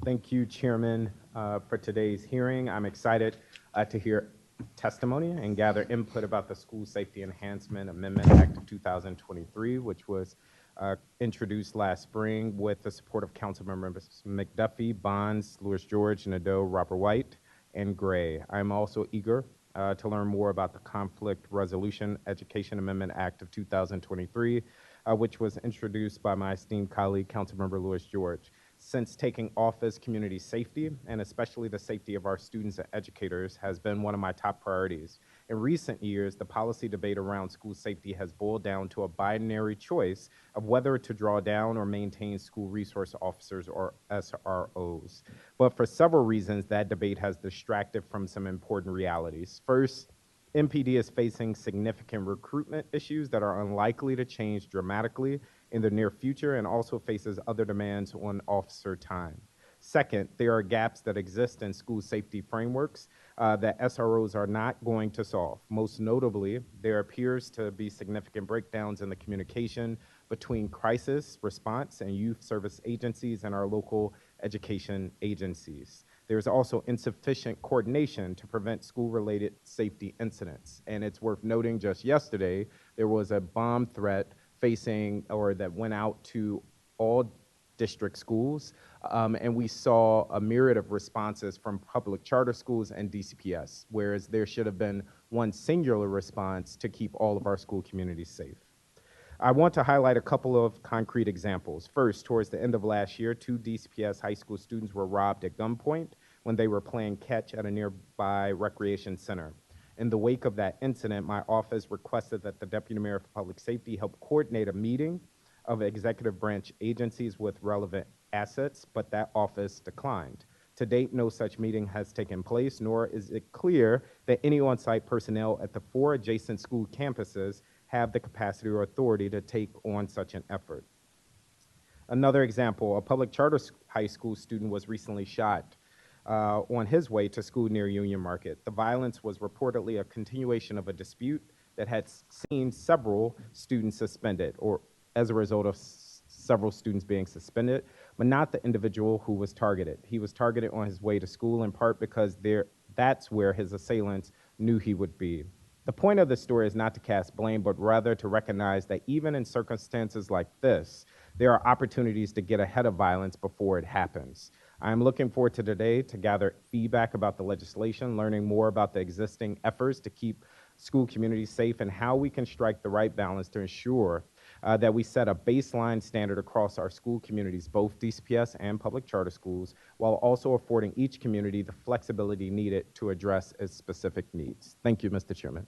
Thank you, Chairman, for today's hearing. I'm excited to hear testimony and gather input about the School Safety Enhancement Amendment Act of 2023, which was introduced last spring with the support of Councilmembers McDuffie, Bonds, Lewis George, Nadeau, Robert White, and Gray. I'm also eager to learn more about the Conflict Resolution Education Amendment Act of 2023, which was introduced by my esteemed colleague, Councilmember Lewis George. Since taking office, community safety, and especially the safety of our students and educators, has been one of my top priorities. In recent years, the policy debate around school safety has boiled down to a binary choice of whether to draw down or maintain school resource officers, or SROs. But for several reasons, that debate has distracted from some important realities. First, MPD is facing significant recruitment issues that are unlikely to change dramatically in the near future, and also faces other demands on officer time. Second, there are gaps that exist in school safety frameworks that SROs are not going to solve. Most notably, there appears to be significant breakdowns in the communication between crisis response and youth service agencies and our local education agencies. There's also insufficient coordination to prevent school-related safety incidents. And it's worth noting, just yesterday, there was a bomb threat that went out to all district schools, and we saw a myriad of responses from public charter schools and DCPS, whereas there should have been one singular response to keep all of our school communities safe. I want to highlight a couple of concrete examples. First, towards the end of last year, 2 DCPS high school students were robbed at gunpoint when they were playing catch at a nearby recreation center. In the wake of that incident, my office requested that the Deputy Mayor for Public Safety help coordinate a meeting of executive branch agencies with relevant assets, but that office declined. To date, no such meeting has taken place, nor is it clear that any on-site personnel at the 4 adjacent school campuses have the capacity or authority to take on such an effort. Another example, a public charter high school student was recently shot on his way to school near Union Market. The violence was reportedly a continuation of a dispute that had seen several students suspended, or as a result of several students being suspended, but not the individual who was targeted. He was targeted on his way to school, in part because that's where his assailants knew he would be. The point of this story is not to cast blame, but rather to recognize that even in circumstances like this, there are opportunities to get ahead of violence before it happens. I'm looking forward to today to gather feedback about the legislation, learning more about the existing efforts to keep school communities safe, and how we can strike the right balance to ensure that we set a baseline standard across our school communities, both DCPS and public charter schools, while also affording each community the flexibility needed to address its specific needs. Thank you, Mr. Chairman.